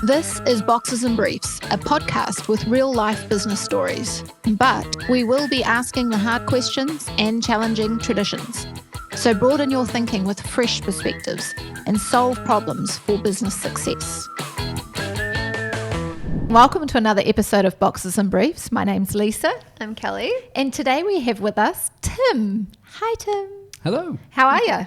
This is Boxes and Briefs, a podcast with real-life business stories. But we will be asking the hard questions and challenging traditions. So broaden your thinking with fresh perspectives and solve problems for business success. Welcome to another episode of Boxes and Briefs. My name's Lisa. I'm Kelly. And today we have with us Tim. Hi, Tim. Hello. How are you?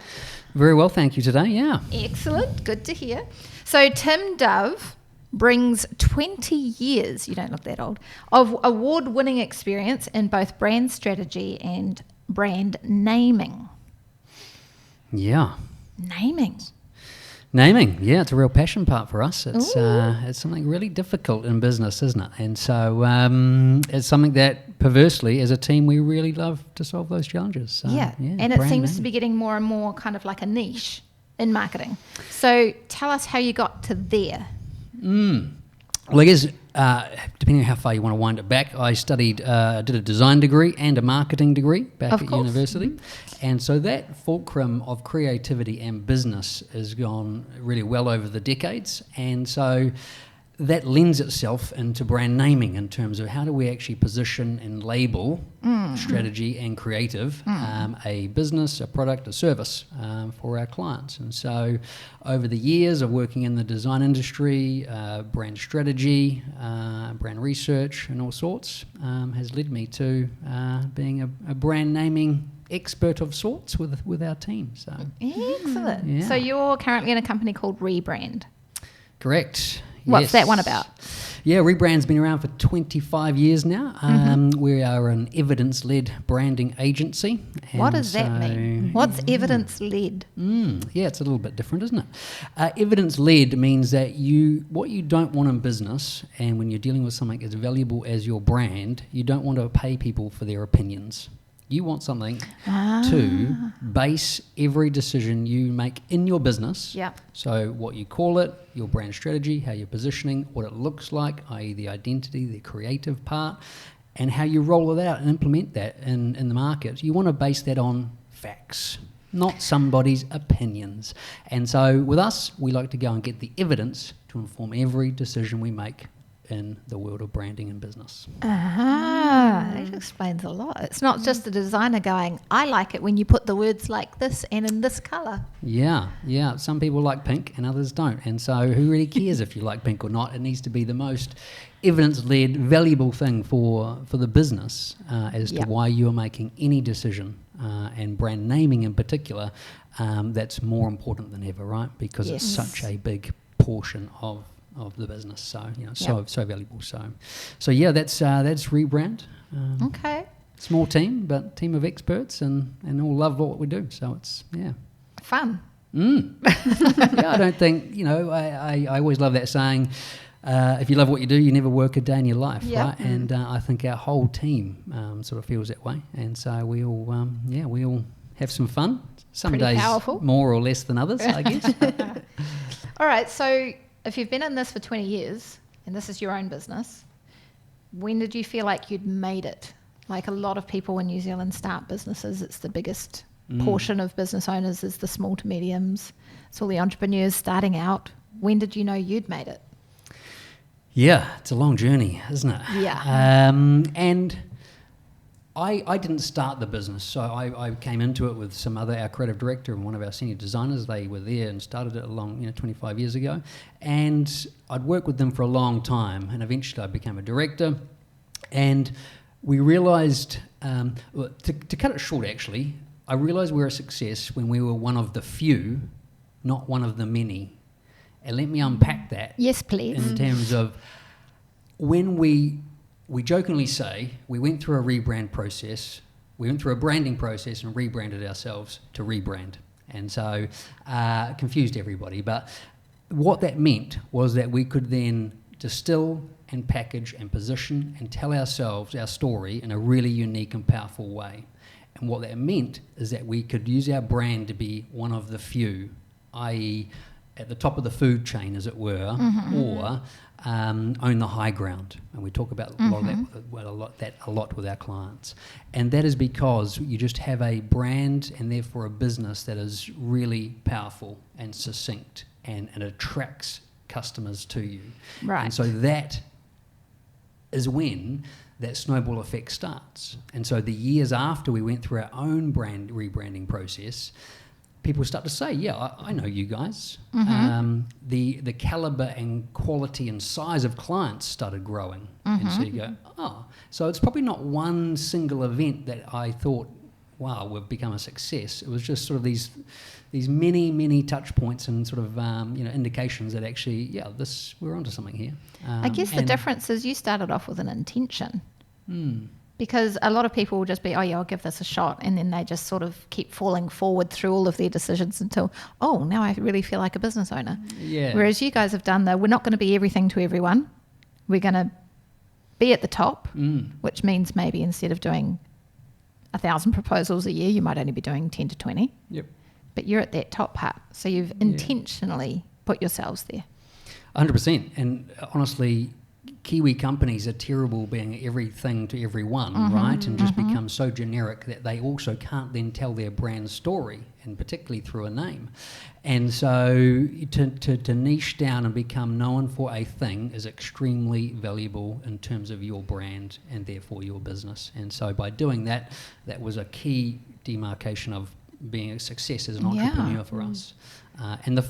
Very well, thank you today, yeah. Excellent. Good to hear. So Tim Dove brings 20 years, you don't look that old, of award-winning experience in both brand strategy and brand naming. Yeah. Naming, yeah, it's a real passion part for us. It's something really difficult in business, isn't it? And so it's something that, perversely, as a team, we really love to solve those challenges. So, yeah, and it seems to be getting more and more kind of like a niche in marketing. So tell us how you got to there. Well, I guess, depending on how far you want to wind it back, I did a design degree and a marketing degree back at university. Mm-hmm. And so that fulcrum of creativity and business has gone really well over the decades. And so that lends itself into brand naming in terms of how do we actually position and label strategy and creative, a business, a product, a service for our clients. And so over the years of working in the design industry, brand strategy, brand research and all sorts has led me to being a brand naming expert of sorts with our team. So excellent. Yeah. So you're currently in a company called Rebrand. Correct. What's that one about? Yeah, Rebrand's been around for 25 years now. We are an evidence-led branding agency. What does that mean? What's evidence-led? Yeah, it's a little bit different, isn't it? Evidence-led means that what you don't want in business, and when you're dealing with something as valuable as your brand, you don't want to pay people for their opinions. You want something to base every decision you make in your business. Yeah. So what you call it, your brand strategy, how you're positioning, what it looks like, i.e. the identity, the creative part, and how you roll it out and implement that in the market. You want to base that on facts, not somebody's opinions. And so with us, we like to go and get the evidence to inform every decision we make in the world of branding and business. That explains a lot. It's not just the designer going, I like it when you put the words like this and in this colour. Yeah. Some people like pink and others don't. And so who really cares if you like pink or not? It needs to be the most evidence-led, valuable thing for the business as to why you are making any decision. And brand naming in particular, that's more important than ever, right? Because it's such a big portion of the business, so so valuable. So yeah, that's Rebrand. Okay. Small team, but team of experts, and all love what we do. So it's Fun. Yeah, I don't think I always love that saying. If you love what you do, you never work a day in your life, right? And I think our whole team sort of feels that way, and so we all have some fun. Some Pretty days powerful. more or less than others, I guess. All right, so if you've been in this for 20 years and this is your own business, when did you feel like you'd made it? Like a lot of people in New Zealand start businesses, it's the biggest portion of business owners is the small to mediums. It's all the entrepreneurs starting out. When did you know you'd made it? Yeah, it's a long journey, isn't it? Yeah. And I didn't start the business, so I came into it with our creative director and one of our senior designers. They were there and started it 25 years ago. And I'd worked with them for a long time, and eventually I became a director. And we realised, to cut it short actually, I realised we were a success when we were one of the few, not one of the many. And let me unpack that. Yes, please. In terms of when we jokingly say we went through a rebrand process, we went through a branding process and rebranded ourselves to Rebrand. And so confused everybody. But what that meant was that we could then distill and package and position and tell ourselves our story in a really unique and powerful way. And what that meant is that we could use our brand to be one of the few, i.e. at the top of the food chain, as it were, or own the high ground. And we talk about a lot with our clients. And that is because you just have a brand and therefore a business that is really powerful and succinct and attracts customers to you. Right. And so that is when that snowball effect starts. And so the years after we went through our own brand rebranding process, people start to say, yeah, I know you guys. The caliber and quality and size of clients started growing. And so you go, oh, so it's probably not one single event that I thought, wow, we've become a success. It was just sort of these many touch points and sort of indications that actually, yeah, we're onto something here. I guess the difference is you started off with an intention. Because a lot of people will just be, oh yeah, I'll give this a shot, and then they just sort of keep falling forward through all of their decisions until, oh, now I really feel like a business owner. Yeah. Whereas you guys have done we're not going to be everything to everyone. We're going to be at the top, which means maybe instead of doing 1,000 proposals a year, you might only be doing 10 to 20. Yep. But you're at that top part. So you've intentionally put yourselves there. 100%. And honestly, Kiwi companies are terrible being everything to everyone, right? And just become so generic that they also can't then tell their brand story, and particularly through a name. And so to niche down and become known for a thing is extremely valuable in terms of your brand and therefore your business. And so by doing that, that was a key demarcation of being a success as an entrepreneur for us. And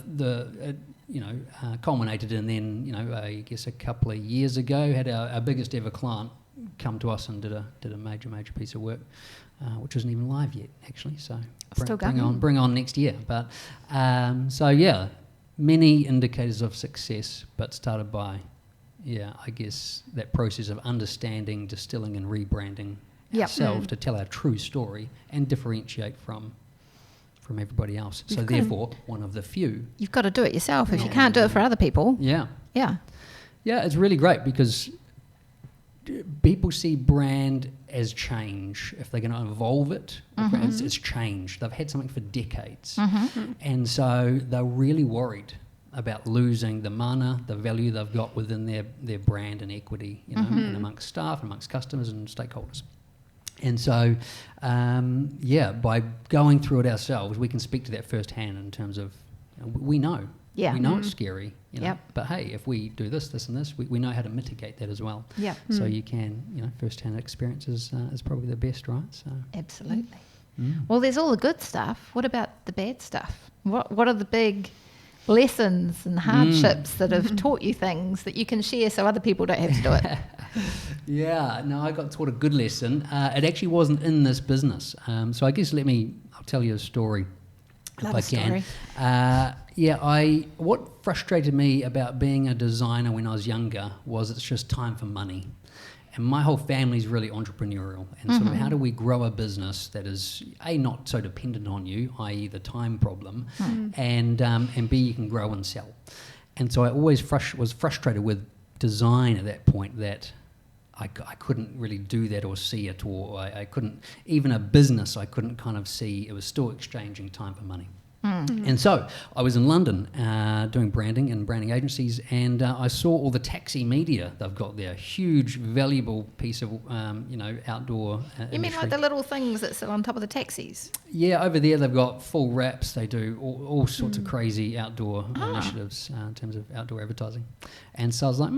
culminated in then, I guess a couple of years ago, had our biggest ever client come to us and did a major piece of work, which isn't even live yet, actually. So bring on next year. But many indicators of success, but started by, I guess that process of understanding, distilling, and rebranding ourselves to tell our true story and differentiate from everybody else. So therefore, one of the few. You've got to do it yourself if you can't do it for other people. Yeah. Yeah. Yeah, it's really great because people see brand as change. If they're going to evolve it, it's change. They've had something for decades. And so they're really worried about losing the mana, the value they've got within their brand and equity, and amongst staff, and amongst customers and stakeholders. And so, by going through it ourselves, we can speak to that firsthand in terms of, we know. Yeah. We know it's scary, but hey, if we do this, and this, we know how to mitigate that as well. Yeah. So you can, firsthand experience is probably the best, right? So absolutely. Well, there's all the good stuff. What about the bad stuff? What are the big lessons and hardships that have taught you things that you can share so other people don't have to do it? Yeah, no, I got taught a good lesson. It actually wasn't in this business. So I guess I'll tell you a story. Love if I can. Story. What frustrated me about being a designer when I was younger was it's just time for money. And my whole family's really entrepreneurial. And sort of how do we grow a business that is, A, not so dependent on you, i.e. the time problem, and B, you can grow and sell. And so I always was frustrated with design at that point, that I couldn't really do that or see it, or I couldn't, even a business I couldn't kind of see, it was still exchanging time for money. And so I was in London doing branding and branding agencies, and I saw all the taxi media they've got there. Huge, valuable piece of, outdoor You mean like the little things that sit on top of the taxis? Yeah, over there they've got full wraps. They do all sorts of crazy outdoor initiatives in terms of outdoor advertising. And so I was like,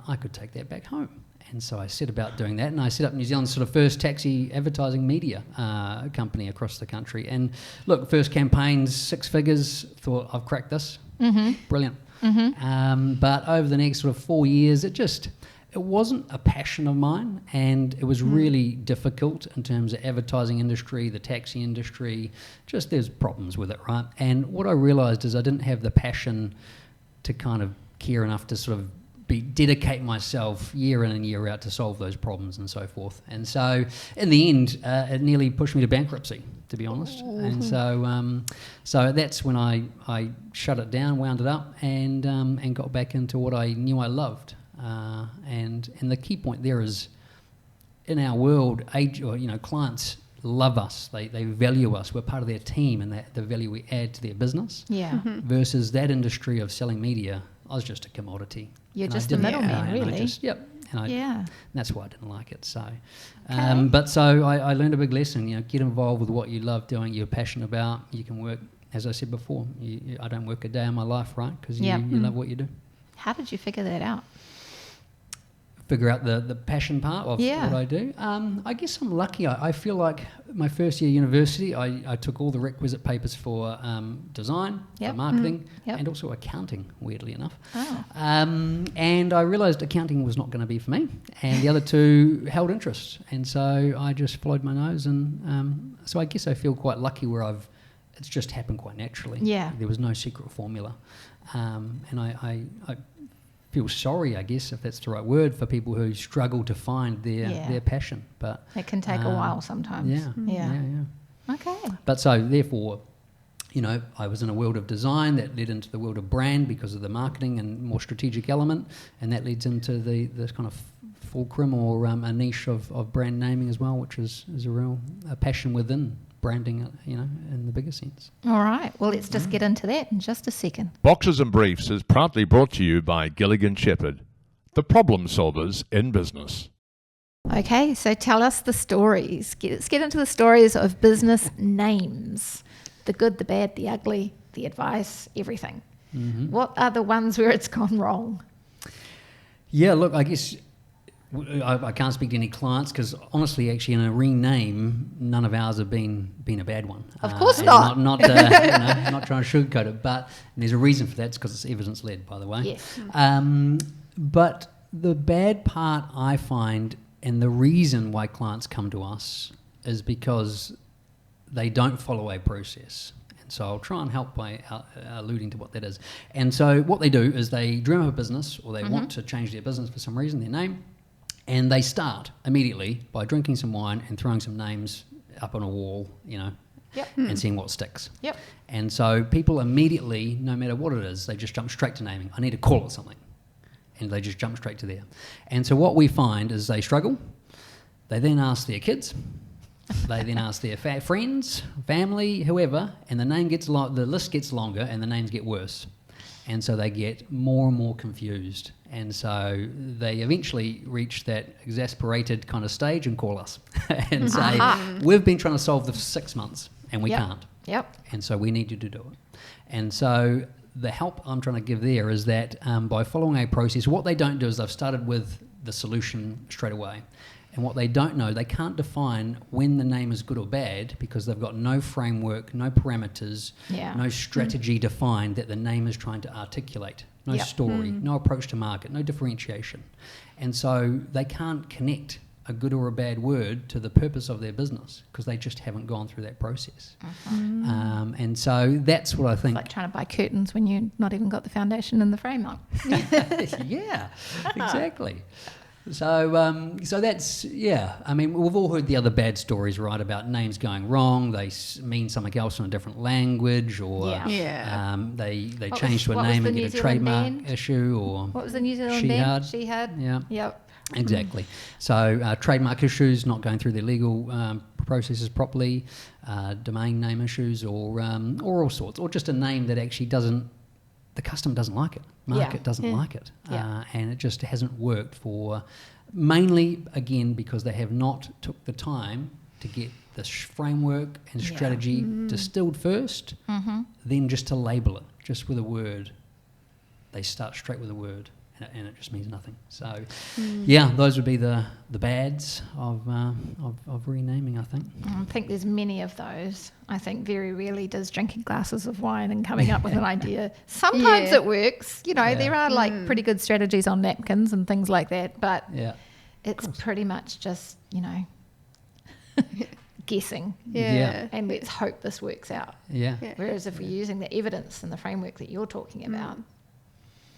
I could take that back home. And so I set about doing that, and I set up New Zealand's sort of first taxi advertising media company across the country. And look, first campaigns, 6 figures, thought I've cracked this. Brilliant. But over the next sort of 4 years, it wasn't a passion of mine, and it was really difficult in terms of advertising industry, the taxi industry, just there's problems with it, right? And what I realised is I didn't have the passion to kind of care enough to sort of dedicate myself year in and year out to solve those problems and so forth. And so in the end, it nearly pushed me to bankruptcy, to be honest. And so that's when I shut it down, wound it up, and got back into what I knew I loved. And the key point there is, in our world, clients love us. They value us. We're part of their team, and the value we add to their business. Yeah. Versus that industry of selling media, I was just a commodity. You're just a middleman, really. And that's why I didn't like it. So, but I learned a big lesson. Get involved with what you love doing, you're passionate about. You can work as I said before, I don't work a day in my life, right? Because you Yeah. love what you do. How did you figure that out? Figure out the passion part of what I do. I guess I'm lucky. I feel like my first year university, I took all the requisite papers for design, for marketing, and also accounting, weirdly enough. Oh. And I realised accounting was not going to be for me, and the other two held interest. And so I just followed my nose, and so I guess I feel quite lucky where it's just happened quite naturally. Yeah. There was no secret formula. And I feel sorry, I guess, if that's the right word, for people who struggle to find their passion. But it can take a while sometimes. Yeah. Okay. But so therefore, I was in a world of design that led into the world of brand because of the marketing and more strategic element, and that leads into the kind of fulcrum or a niche of brand naming as well, which is a passion within branding, in the bigger sense. All right. Well, let's just get into that in just a second. Boxes and Briefs is proudly brought to you by Gilligan Shepherd, the problem solvers in business. Okay, so tell us the stories. Let's get into the stories of business names. The good, the bad, the ugly, the advice, everything. Mm-hmm. What are the ones where it's gone wrong? Yeah, look, I guess I can't speak to any clients because honestly, actually, in a rename, none of ours have been a bad one. Of course not. Not trying to sugarcoat it, but there's a reason for that. It's because it's evidence-led, by the way. Yes. But the bad part I find, and the reason why clients come to us, is because they don't follow a process. So I'll try and help by alluding to what that is. And so what they do is they dream up a business, or they want to change their business for some reason, their name, and they start immediately by drinking some wine and throwing some names up on a wall, and seeing what sticks. Yep. And so people immediately, no matter what it is, they just jump straight to naming. I need to call it something. And they just jump straight to there. And so what we find is they struggle. They then ask their kids. They then ask their friends, family, whoever, and the list gets longer and the names get worse. And so they get more and more confused. And so they eventually reach that exasperated kind of stage and call us and say, we've been trying to solve this for 6 months and we can't. Yep. And so we need you to do it. And so the help I'm trying to give there is that by following a process, what they don't do is they've started with the solution straight away. And what they don't know, they can't define when the name is good or bad because they've got no framework, no parameters, no strategy defined that the name is trying to articulate, no story, no approach to market, no differentiation. And so they can't connect a good or a bad word to the purpose of their business because they just haven't gone through that process. And so that's what I think. It's like trying to buy curtains when you've not even got the foundation and the frame up. Yeah, exactly. So that's, I mean, we've all heard the other bad stories, right, about names going wrong. They mean something else in a different language, or they change to a name and get a trademark issue, or what was the New Zealand band? She had. Yeah. Yep. Exactly. So trademark issues, not going through their legal processes properly, domain name issues, or all sorts, or just a name that actually the customer doesn't like it. Market doesn't like it. And it just hasn't worked for, mainly, again, because they have not took the time to get the framework and strategy distilled first, then just to label it, just with a word. They start straight with a word, and it just means nothing. So, those would be the bads of renaming, I think. I think there's many of those. I think very rarely does drinking glasses of wine and coming up with an idea. Sometimes it works. There are like pretty good strategies on napkins and things like that, but it's pretty much just, guessing. And let's hope this works out. Whereas if we're using the evidence and the framework that you're talking about,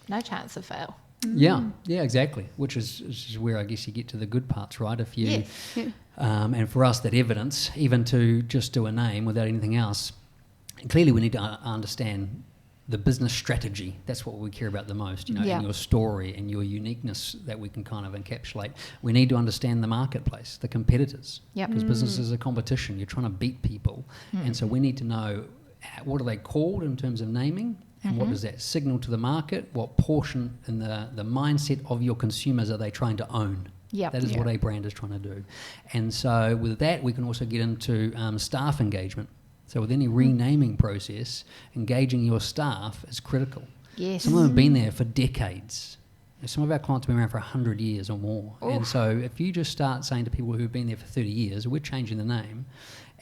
no chance of fail. Yeah, exactly. Which is where I guess you get to the good parts, right? If you, and for us, that evidence, even to just do a name without anything else, clearly we need to understand the business strategy. That's what we care about the most, and your story and your uniqueness that we can kind of encapsulate. We need to understand the marketplace, the competitors, because business is a competition. You're trying to beat people, and so we need to know what are they called in terms of naming. And what does that signal to the market? What portion in the mindset of your consumers are they trying to own? That is what a brand is trying to do. And so with that, we can also get into staff engagement. So with any renaming process, engaging your staff is critical. Yes. Some of them have been there for decades. Some of our clients have been around for 100 years or more. Oof. And so if you just start saying to people who've been there for 30 years, we're changing the name,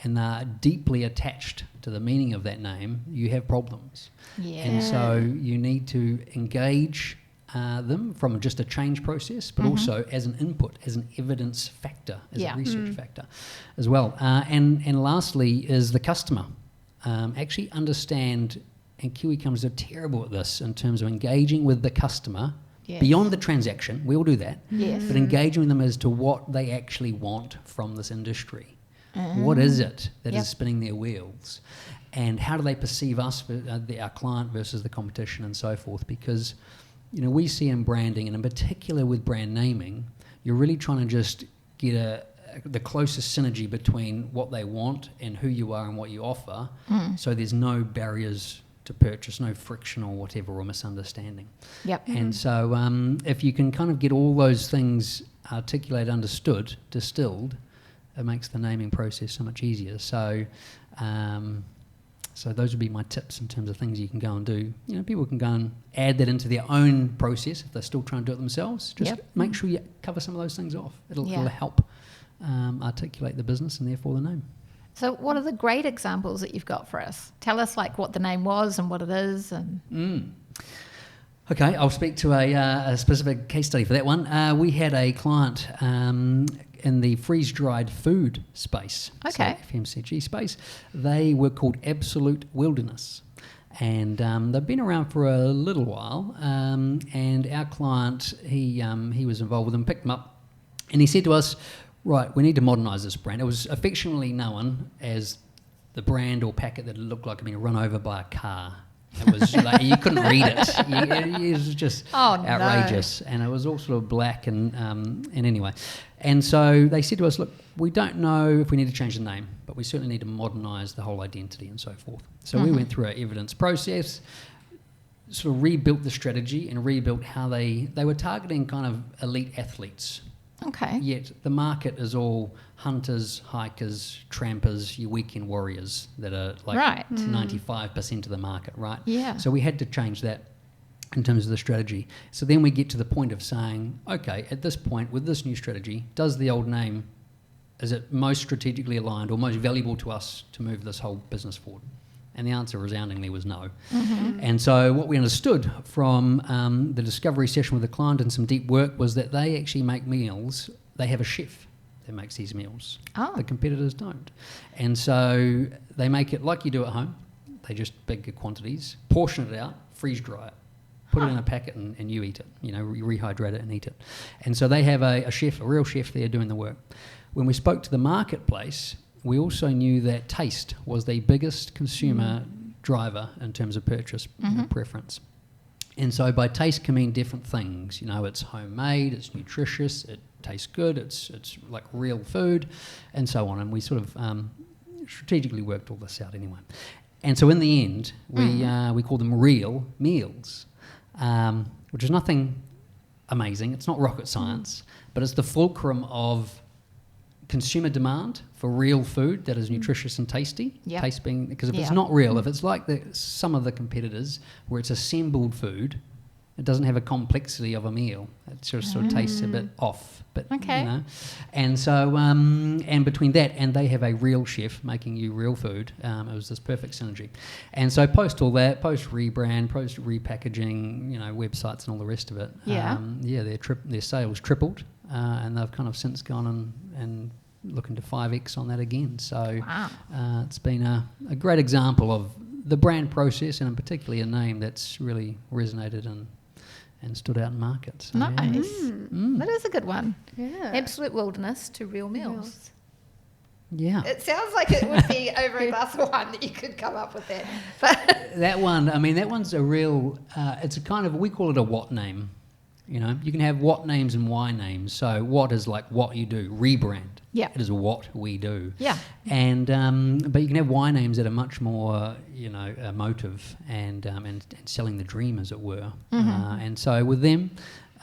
and they're deeply attached to the meaning of that name, you have problems. Yeah. And so you need to engage them from just a change process, but also as an input, as an evidence factor, as a research factor as well. And lastly is the customer. Actually understand, and Kiwi companies are terrible at this in terms of engaging with the customer beyond the transaction. We all do that. Yes. But engaging with them as to what they actually want from this industry. What is it that is spinning their wheels? And how do they perceive us, our client versus the competition and so forth? Because, you know, we see in branding, and in particular with brand naming, you're really trying to just get the closest synergy between what they want and who you are and what you offer, so there's no barriers to purchase, no friction or whatever, or misunderstanding. Yep. And so if you can kind of get all those things articulated, understood, distilled, it makes the naming process so much easier. So so those would be my tips in terms of things you can go and do. You know, people can go and add that into their own process if they're still trying to do it themselves. Just make sure you cover some of those things off. It'll help articulate the business and therefore the name. So what are the great examples that you've got for us? Tell us like what the name was and what it is. And Okay, I'll speak to a specific case study for that one. We had a client in the freeze-dried food space, Okay. so FMCG space. They were called Absolute Wilderness. And they've been around for a little while. And our client, he was involved with them, picked them up, and he said to us, right, we need to modernise this brand. It was affectionately known as the brand or packet that looked like it had been run over by a car. It was like you couldn't read it. It was just outrageous, and it was all sort of black and anyway. And so they said to us, look, we don't know if we need to change the name, but we certainly need to modernise the whole identity and so forth. So we went through our evidence process, sort of rebuilt the strategy and rebuilt how they were targeting kind of elite athletes. okay. Yet the market is all hunters, hikers, trampers, your weekend warriors that are like 95% of the market, right? Yeah. So we had to change that in terms of the strategy. So then we get to the point of saying, okay, at this point with this new strategy, does the old name, is it most strategically aligned or most valuable to us to move this whole business forward? And the answer resoundingly was no. And so what we understood from the discovery session with the client and some deep work was that they actually make meals. They have a chef that makes these meals. Oh. The competitors don't. And so they make it like you do at home. They just bigger quantities, portion it out, freeze dry it, put it in a packet and you eat it. You know, rehydrate it and eat it. And so they have a chef, a real chef there doing the work. When we spoke to the marketplace, we also knew that taste was the biggest consumer driver in terms of purchase preference. And so by taste can mean different things. You know, it's homemade, it's nutritious, it tastes good, it's like real food, and so on. And we sort of strategically worked all this out anyway. And so in the end, we call them real meals, which is nothing amazing. It's not rocket science, but it's the fulcrum of consumer demand for real food that is nutritious and tasty. Yep. Taste being, because if it's not real, if it's like some of the competitors where it's assembled food, it doesn't have a complexity of a meal. It just sort of tastes a bit off. But you know, and so and between that and they have a real chef making you real food, it was this perfect synergy. And so post all that, post rebrand, post repackaging, you know, websites and all the rest of it. Their sales tripled. And they've kind of since gone and looking to 5x on that again. So it's been a great example of the brand process and particularly a name that's really resonated and stood out in markets. So, Nice. That is a good one. Yeah. Absolute wilderness to real meals. Yeah. It sounds like it would be over a glass of wine that you could come up with that. But That one, I mean, that one's a real, it's a kind of, we call it a what name. You know, you can have what names and why names. So what is like what you do, rebrand. Yeah. It is what we do. Yeah. And but you can have why names that are much more, you know, emotive and selling the dream, as it were. And so with them,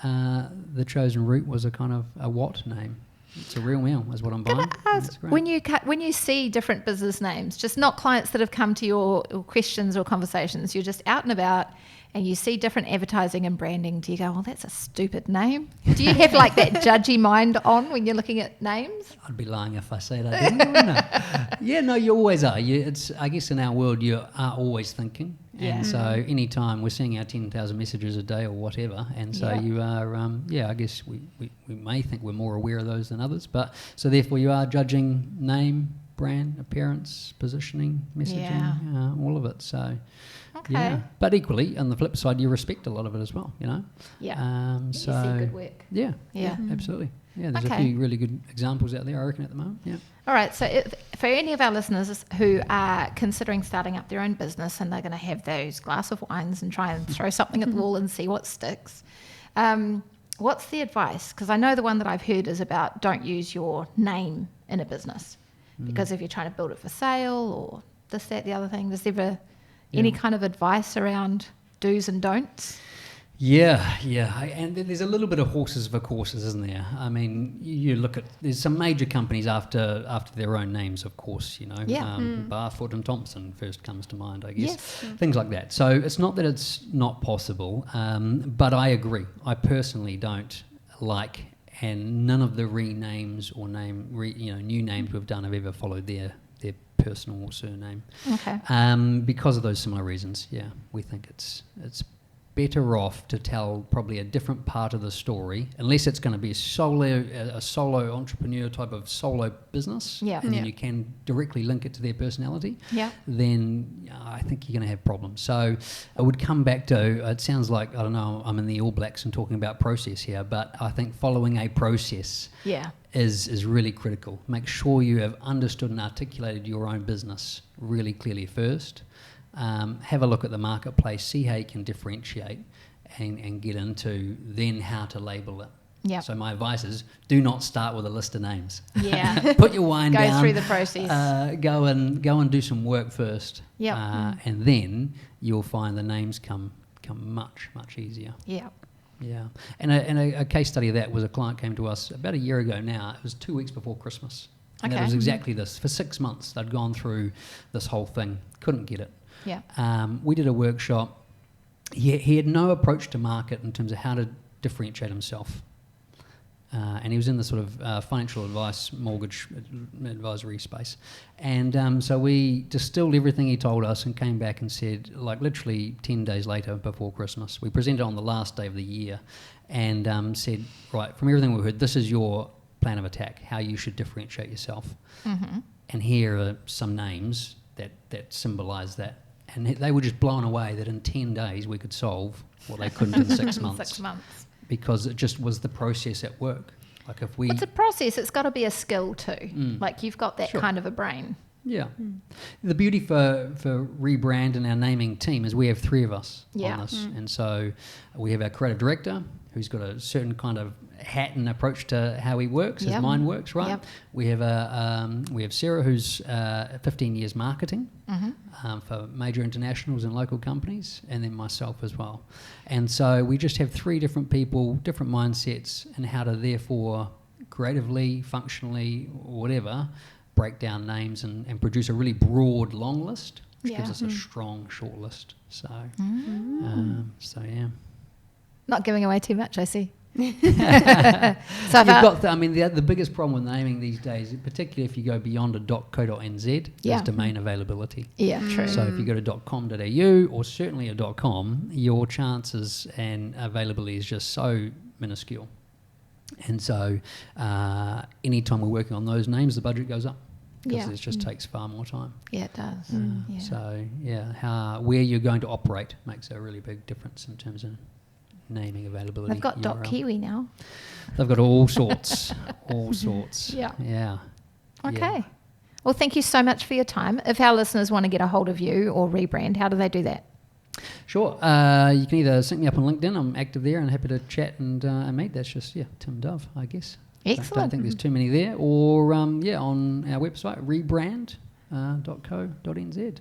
the chosen route was a kind of a what name. It's a real meal, is what I'm buying. Can I ask, when you see different business names, just not clients that have come to your questions or conversations, you're just out and about and you see different advertising and branding, do you go, well, that's a stupid name? Do you have like that judgy mind on when you're looking at names? I'd be lying if I said I didn't, wouldn't I? Yeah, no, you always are. I guess in our world, you are always thinking. Yeah. And so anytime we're seeing our 10,000 messages a day or whatever, and so you are, I guess we may think we're more aware of those than others, but so therefore you are judging name, brand, appearance, positioning, messaging, all of it. So, yeah. But equally, on the flip side, you respect a lot of it as well, you know? Yeah. You see good work. Yeah, absolutely. Yeah, there's a few really good examples out there, I reckon, at the moment. Yeah. All right. So for any of our listeners who are considering starting up their own business and they're going to have those glass of wines and try and throw something at the wall and see what sticks, what's the advice? Because I know the one that I've heard is about don't use your name in a business because if you're trying to build it for sale or this, that, the other thing, is there any kind of advice around do's and don'ts? Yeah, and there's a little bit of horses for courses, isn't there? I mean, you look at, there's some major companies after their own names, of course, you know. Barfoot and Thompson first comes to mind, I guess. Yes. Things like that. So it's not that it's not possible, but I agree. I personally don't like, and none of the renames or new names we've done have ever followed their personal or surname. Okay. Because of those similar reasons, we think it's better off to tell probably a different part of the story, unless it's going to be a solo entrepreneur type of solo business, and then you can directly link it to their personality, then I think you're going to have problems. So I would come back to, it sounds like, I don't know, I'm in the All Blacks and talking about process here, but I think following a process is really critical. Make sure you have understood and articulated your own business really clearly first. Have a look at the marketplace, see how you can differentiate and get into then how to label it. Yeah. So my advice is do not start with a list of names. Yeah. Put your wine down. Go through the process. Go and do some work first. Yeah. And then you'll find the names come much, much easier. Yeah. Yeah. And a case study of that was a client came to us about a year ago now. It was 2 weeks before Christmas. And that was exactly this. For 6 months, they'd gone through this whole thing. Couldn't get it. Yeah. We did a workshop. He had no approach to market in terms of how to differentiate himself. And he was in the sort of financial advice, mortgage advisory space. And so we distilled everything he told us and came back and said, like literally 10 days later before Christmas, we presented on the last day of the year and said, right, from everything we heard, this is your plan of attack, how you should differentiate yourself. Mm-hmm. And here are some names that symbolise that. And they were just blown away that in 10 days we could solve what they couldn't in 6 months. 6 months. Because it just was the process at work. Like if we... It's a process. It's got to be a skill too. Like you've got that kind of a brain. Yeah. The beauty for Rebrand and our naming team is we have 3 of us on this. And so we have our creative director who's got a certain kind of hat and approach to how he works, his mind works, right? Yep. We have Sarah who's 15 years marketing for major internationals and local companies, and then myself as well. And so we just have 3 different people, different mindsets, and how to therefore creatively, functionally, whatever, break down names and produce a really broad long list, which gives us a strong short list. So, yeah. Not giving away too much, I see. So the biggest problem with naming these days, particularly if you go beyond a .co.nz, is domain availability. Yeah, true. So if you go to .com.au or certainly a .com, your chances and availability is just so minuscule. And so anytime we're working on those names, the budget goes up because it just takes far more time. Yeah, it does. So where you're going to operate makes a really big difference in terms of naming availability. They've got URL. .kiwi now. They've got all sorts. Yeah. Okay. Well, thank you so much for your time. If our listeners want to get a hold of you or Rebrand, how do they do that? Sure. You can either sync me up on LinkedIn. I'm active there and happy to chat and meet. That's just, Tim Dove, I guess. Excellent. Don't think there's too many there. Or, on our website, rebrand.co.nz.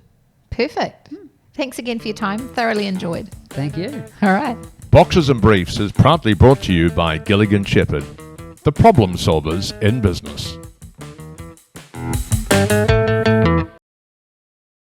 Perfect. Thanks again for your time. Thoroughly enjoyed. Thank you. All right. Boxes and Briefs is proudly brought to you by Gilligan Shepherd. The problem solvers in business.